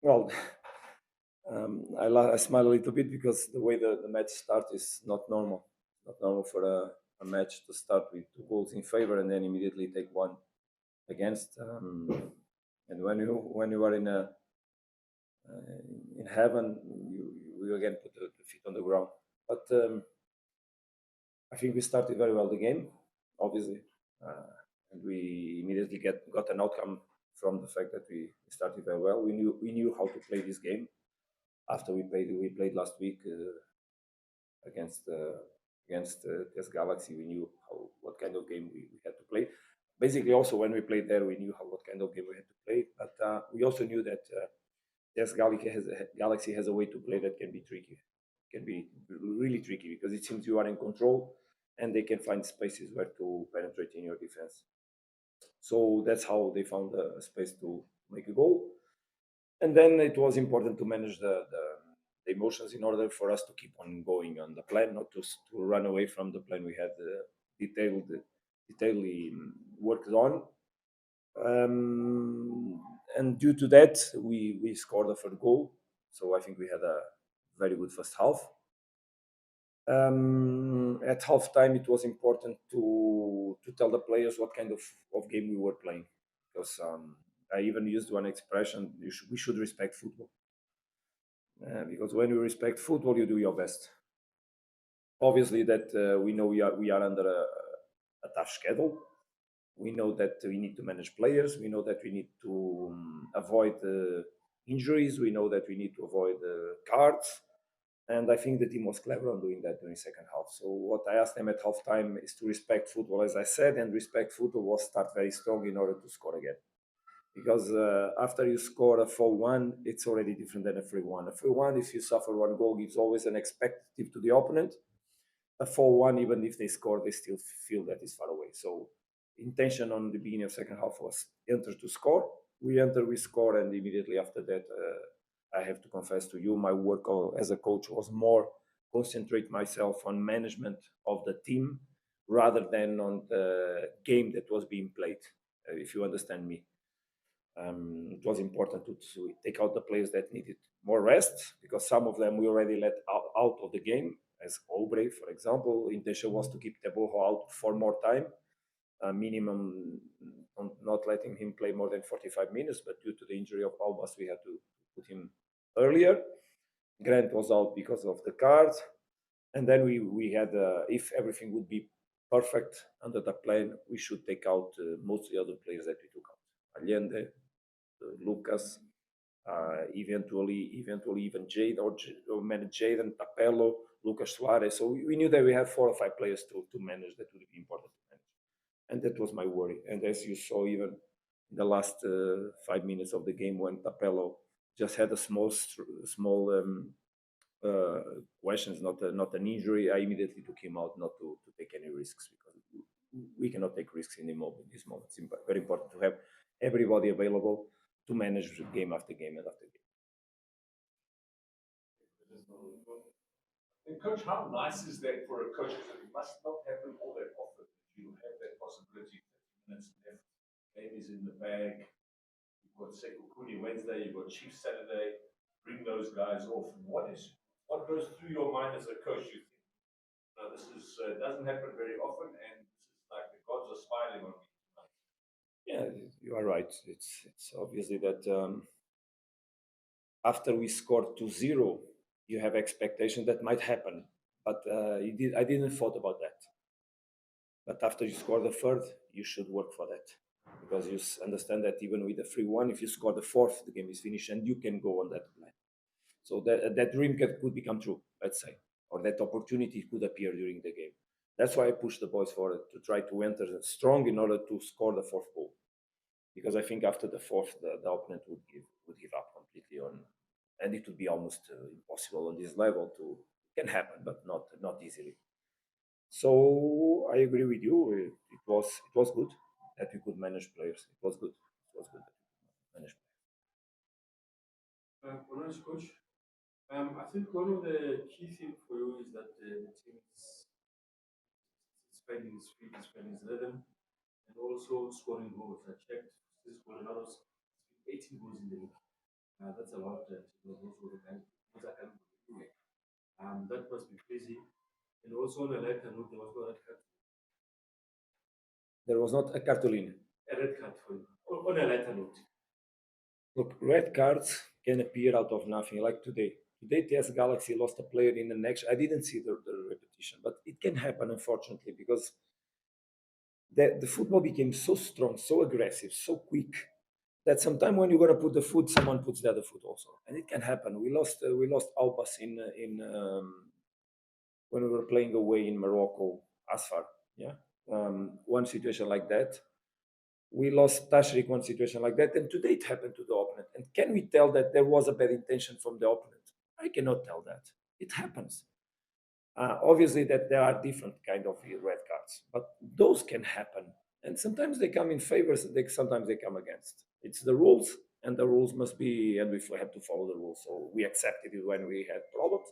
Well, I smile a little bit because the way the match starts is not normal. Not normal for a match to start with two goals in favor and then immediately take one against. And when you are in heaven, you again put the feet on the ground. But I think we started very well the game, obviously, and we immediately got an outcome from the fact that we started very well. We knew how to play this game after we played last week against this Galaxy. We knew what kind of game we had to play. Basically, also when we played there, we knew what kind of game we had to play. But we also knew that this Galaxy has a way to play that can be tricky, can be really tricky because it seems you are in control and they can find spaces where to penetrate in your defense. So that's how they found a space to make a goal. And then it was important to manage the emotions in order for us to keep on going on the plan, not to run away from the plan we had detailed, detailedly worked on. And due to that, we scored a third goal. So I think we had a very good first half. At halftime, it was important to tell the players what kind of game we were playing, because I even used one expression: we should respect football. Because when you respect football, you do your best. Obviously, that we know we are under a tough schedule. We know that we need to manage players. We know that we need to avoid injuries. We know that we need to avoid cards. And I think the team was clever on doing that during second half. So what I asked them at halftime is to respect football, as I said, and respect football was start very strong in order to score again. Because after you score a 4-1, it's already different than a 3-1. A 3-1, if you suffer one goal, gives always an expectative to the opponent. A 4-1, even if they score, they still feel that it's far away. So intention on the beginning of second half was enter to score. We enter, we score, and immediately after that, I have to confess to you, my work as a coach was more concentrate myself on management of the team rather than on the game that was being played. If you understand me, it was important to take out the players that needed more rest because some of them we already let out of the game, as Obre, for example. Intention was to keep Teboho out for more time, minimum, not letting him play more than 45 minutes, but due to the injury of Albas, we had to put him earlier. Grant was out because of the cards. And then we had, if everything would be perfect under the plan, we should take out most of the other players that we took out. Allende, Lucas, eventually even Jade or manage Jayden, Tapello, Lucas Suarez. So we knew that we had 4 or 5 players to manage that would be important to manage. And that was my worry. And as you saw, even in the last 5 minutes of the game, when Tapello just had a small questions, not an injury, I immediately took him out, not to take any risks because we cannot take risks in this moment. It's very important to have everybody available to manage game after game and after game. And coach, how nice is that for a coach? Because it must not happen all that often. You have that possibility. 30 minutes left, game is in the bag. You've got Sekukuni Wednesday. You've got Chief Saturday. Bring those guys off. What goes through your mind as a coach? You think, no, this is doesn't happen very often, and this is like the gods are smiling on me. Yeah, you are right. It's obviously that after we scored 2-0, you have expectation that might happen, but I didn't thought about that. But after you score the third, you should work for that because you understand that even with the 3-1, if you score the fourth, the game is finished and you can go on that plan. So that dream could become true, let's say, or that opportunity could appear during the game. That's why I pushed the boys forward to try to enter strong in order to score the fourth goal. Because I think after the fourth, the opponent would give up completely on, and it would be almost impossible on this level to can happen, but not easily. So I agree with you. It was good that we could manage players. It was good. It was good that we could manage Honest coach, I think one of the key things for you is that the team is finding its feet, is finding its rhythm, and also scoring goals. I checked this Colorado's 18 goals in the league. That's a lot. Those were the kind those are kind of anyway. That must be crazy. And also on a lighter note, there was no red card. There was not a cartolina. A red card for you. On a lighter note. Look, red cards can appear out of nothing, like today. Today, TS Galaxy lost a player in the next. I didn't see the repetition, but it can happen, unfortunately, because the football became so strong, so aggressive, so quick that sometimes when you're going to put the foot, someone puts the other foot also, and it can happen. We lost Albas in when we were playing away in Morocco, Asfar. Yeah, one situation like that. We lost Tashrik one situation like that, and today it happened to the opponent. And can we tell that there was a bad intention from the opponent? I cannot tell that. It happens. Obviously, that there are different kind of red cards, but those can happen, and sometimes they come in favors, and sometimes they come against. It's the rules, and the rules must be, and we have to follow the rules. So we accepted it when we had problems,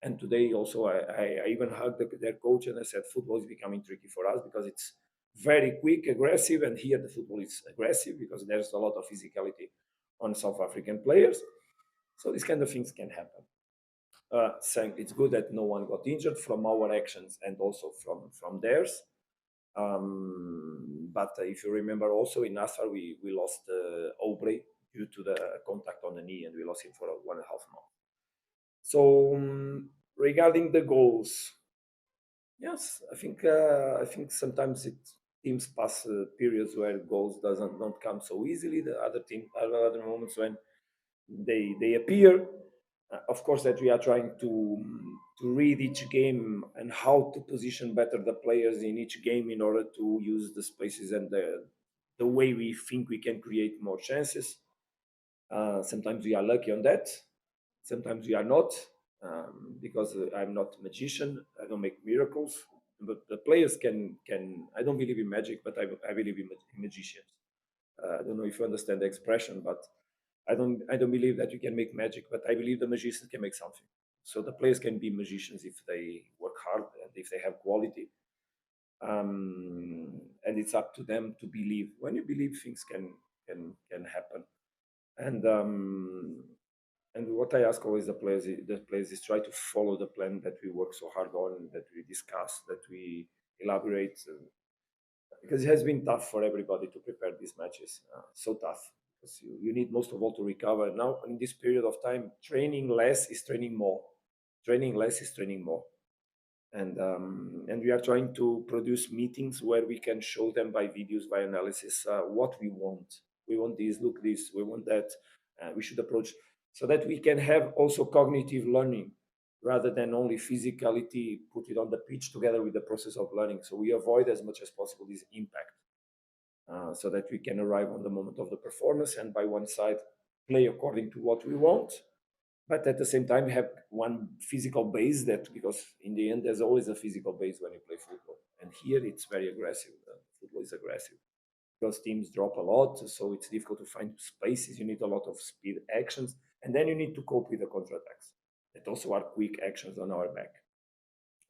and today also I even hugged their coach and I said football is becoming tricky for us because it's very quick, aggressive, and here the football is aggressive because there's a lot of physicality on South African players. So these kind of things can happen. Saying it's good that no one got injured from our actions and also from theirs. But if you remember, also in Nasser, we lost Aubrey due to the contact on the knee, and we lost him for 1.5 months. So regarding the goals, yes, I think sometimes teams pass periods where goals doesn't don't come so easily. The other team, other moments when they appear. Of course, that we are trying to read each game and how to position better the players in each game in order to use the spaces and the way we think we can create more chances. Sometimes we are lucky on that. Sometimes we are not, because I'm not a magician. I don't make miracles, but the players can. I don't believe in magic, but I believe in magicians. I don't know if you understand the expression, but I don't believe that you can make magic, but I believe the magicians can make something. So the players can be magicians if they work hard and if they have quality. And it's up to them to believe. When you believe, things can happen. And what I ask always the players is try to follow the plan that we work so hard on, that we discuss, that we elaborate. Because it has been tough for everybody to prepare these matches. So tough because you need most of all to recover. Now, in this period of time, training less is training more. Training less is training more. And we are trying to produce meetings where we can show them by videos, by analysis, what we want. We want this, look this, we want that. We should approach so that we can have also cognitive learning rather than only physicality, put it on the pitch together with the process of learning. So we avoid as much as possible this impact, so that we can arrive on the moment of the performance and by one side play according to what we want, but at the same time have one physical base, that because in the end there's always a physical base when you play football, and here it's very aggressive. Football is aggressive because teams drop a lot, so it's difficult to find spaces. You need a lot of speed actions, and then you need to cope with the counterattacks that also are quick actions on our back.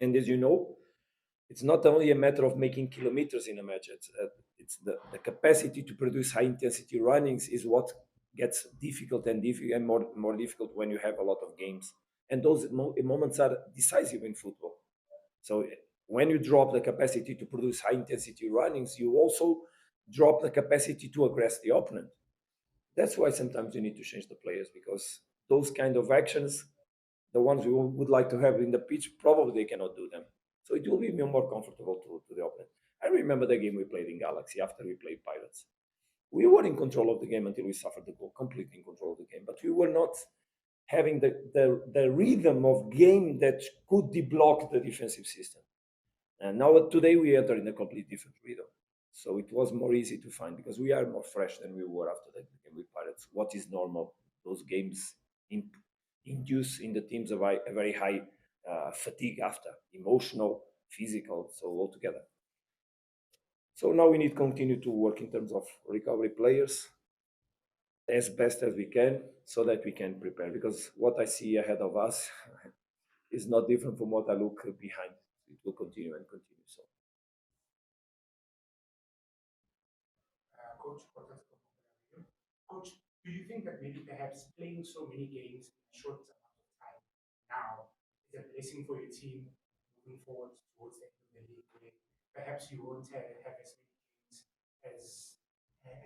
And as you know, it's not only a matter of making kilometers in a match. It's the capacity to produce high intensity runnings is what gets difficult and more difficult when you have a lot of games. And those moments are decisive in football. So when you drop the capacity to produce high intensity runnings, you also drop the capacity to aggress the opponent. That's why sometimes you need to change the players, because those kind of actions, the ones we would like to have in the pitch, probably they cannot do them. So it will be more comfortable to the opponent. I remember the game we played in Galaxy after we played Pirates. We were in control of the game until we suffered the goal, completely in control of the game. But we were not having the rhythm of game that could deblock the defensive system. And now today we enter in a completely different rhythm. So it was more easy to find because we are more fresh than we were after that game with Pirates. What is normal? Those games in, induce in the teams a very high fatigue after, emotional, physical, so altogether. So now we need to continue to work in terms of recovery players as best as we can so that we can prepare, because what I see ahead of us is not different from what I look behind. It will continue and continue. So Coach, what is coach? Do you think that maybe perhaps playing so many games in a short amount of time now is a blessing for your team moving forward towards the end of the league, where perhaps you won't have as many games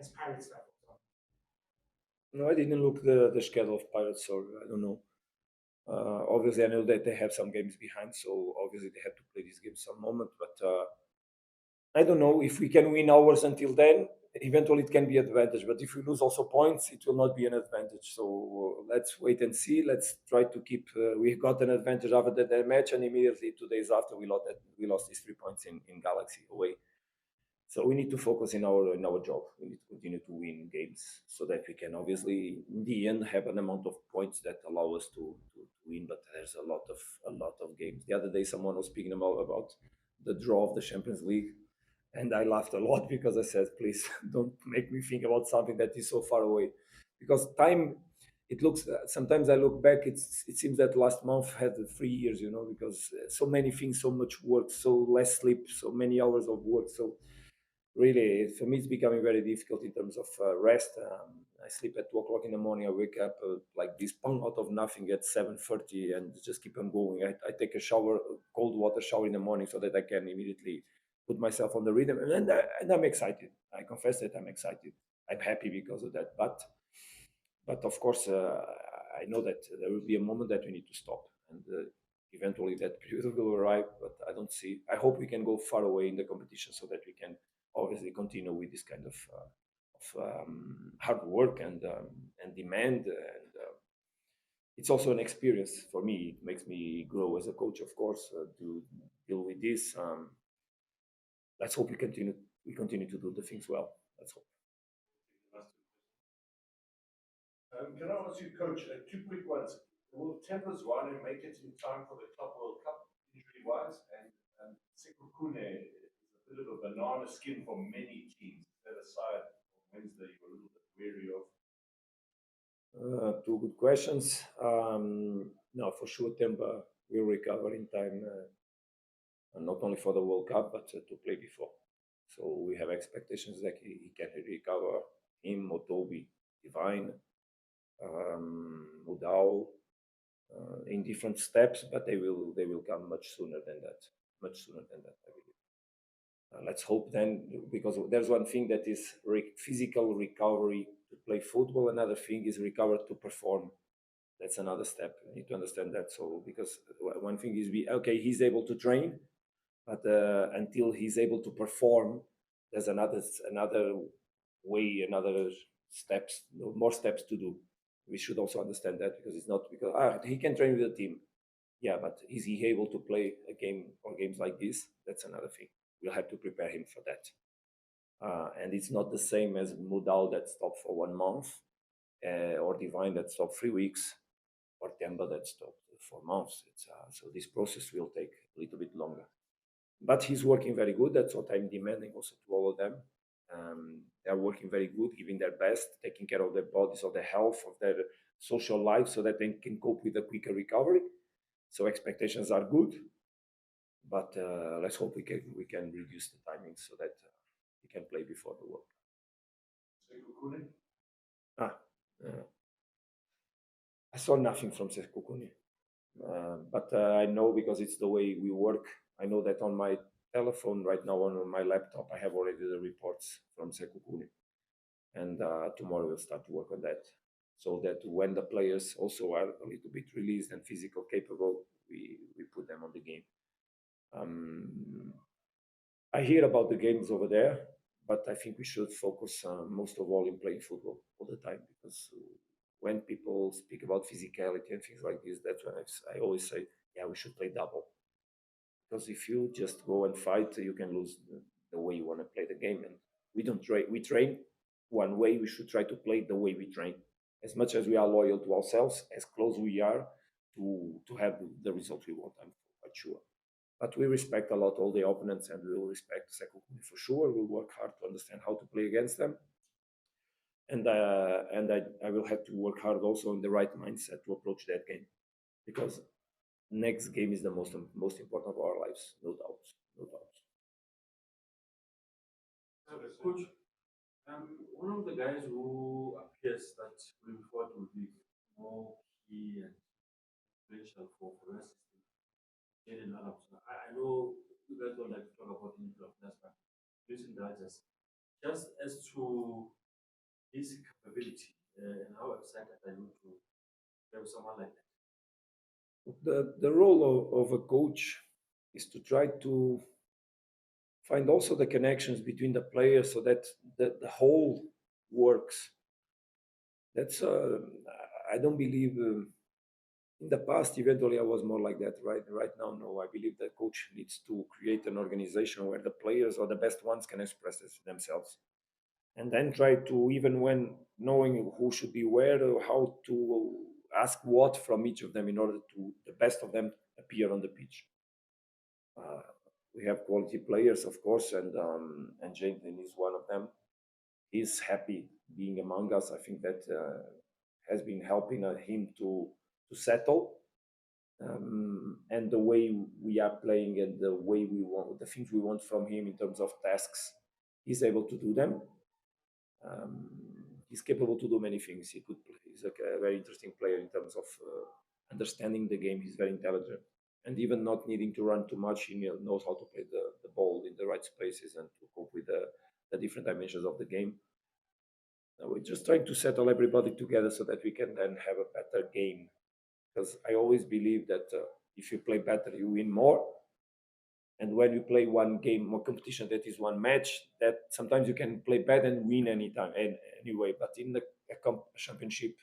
as Pirates have, for example? No, I didn't look the schedule of Pirates, so I don't know. Obviously, I know that they have some games behind, so obviously they have to play these games some moment. But I don't know if we can win ours until then. Eventually, it can be advantage. But if we lose also points, it will not be an advantage. So let's wait and see. Let's try to keep. We got an advantage after that match, and immediately 2 days after we lost these 3 points in Galaxy away. So we need to focus in our job. We need to continue to win games so that we can obviously in the end have an amount of points that allow us to win. But there's a lot of games. The other day someone was speaking about the draw of the Champions League, and I laughed a lot because I said, please don't make me think about something that is so far away, because time. It looks sometimes I look back. It seems that last month had 3 years, because so many things, so much work, so less sleep, so many hours of work. So really for me it's becoming very difficult in terms of rest. I sleep at 2 o'clock in the morning. I wake up like this pong out of nothing at 7:30 and just keep on going. I take a shower, cold water shower in the morning, so that I can immediately put myself on the rhythm, and I'm excited. I confess that I'm excited. I'm happy because of that, but of course I know that there will be a moment that we need to stop, and eventually that period will arrive. But I don't see. I hope we can go far away in the competition so that we can obviously continue with this kind of hard work and demand. And it's also an experience for me. It makes me grow as a coach, of course, to deal with this. Let's hope we continue to do the things well. Let's hope. Can I ask you, Coach, two quick ones? Will Themba Zwane make it in time for the Club World Cup injury-wise? And Sekukune is a bit of a banana skin for many teams. That aside, on Wednesday you were a little bit wary of. Two good questions. No, for sure, Themba will recover in time, not only for the World Cup, but to play before. So we have expectations that he can recover. Him, Motobi, Divine, Mudau, in different steps, but they will come much sooner than that. Much sooner than that, I believe. Let's hope then, because there's one thing that is physical recovery to play football. Another thing is recover to perform. That's another step. You need to understand that. So because one thing is okay, he's able to train, but until he's able to perform, there's another way, another steps, more steps to do. We should also understand that, because it's not because he can train with the team. Yeah, but is he able to play a game or games like this? That's another thing. We'll have to prepare him for that. And it's not the same as Mudal that stopped for 1 month, or Divine that stopped 3 weeks, or Themba that stopped for months. So this process will take a little bit longer. But he's working very good. That's what I'm demanding also to all of them. They're working very good, giving their best, taking care of their bodies, of their health, of their social life, so that they can cope with a quicker recovery. So expectations are good, but let's hope we can reduce the timing so that we can play before the World Sekukune? Cup. I saw nothing from Sekukuni, but I know, because it's the way we work. I know that on my telephone right now, on my laptop, I have already the reports from Sekukuni, and tomorrow we'll start to work on that, so that when the players also are a little bit released and physical capable, we put them on the game. Um, I hear about the games over there, but I think we should focus most of all in playing football all the time, because when people speak about physicality and things like this, that's when I always say, yeah, we should play double. Because if you just go and fight, you can lose the way you want to play the game. And we don't train. We train one way. We should try to play the way we train. As much as we are loyal to ourselves, as close we are to have the result we want, I'm quite sure. But we respect a lot all the opponents, and we will respect Sekukuni for sure. We'll work hard to understand how to play against them, and I will have to work hard also in the right mindset to approach that game, because next game is the most important of our lives, no doubt, no doubt. Coach, one of the guys who appears that going forward will be more key and influential for us is Jayden. I know you guys don't like to talk about individual players, but using that just as to his capability and how excited are you to have someone like that? The role of a coach is to try to find also the connections between the players so that the whole works. That's I don't believe in the past. Eventually, I was more like that. Right now, no. I believe the coach needs to create an organization where the players or the best ones can express themselves, and then try to, even when knowing who should be where, or how to ask what from each of them in order to the best of them appear on the pitch. Uh, we have quality players, of course, and Jayden is one of them. He's happy being among us. I think that has been helping him to settle, and the way we are playing and the way we want the things we want from him in terms of tasks, he's able to do them. Um, he's capable to do many things. He's a very interesting player in terms of understanding the game. He's very intelligent, and even not needing to run too much, he knows how to play the ball in the right spaces and to cope with the different dimensions of the game. We're just trying to settle everybody together so that we can then have a better game. Because I always believe that if you play better, you win more. And when you play one game or competition that is one match, that sometimes you can play bad and win anytime and anyway. But in the championship,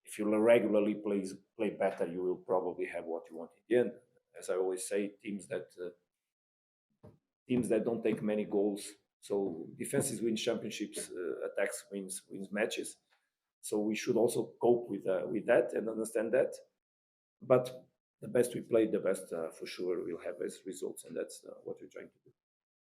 if you regularly play better, you will probably have what you want in the end. As I always say, teams that don't take many goals. So defenses win championships, attacks wins matches. So we should also cope with that and understand that. But the best we play, the best for sure we'll have as results, and that's what we're trying to do.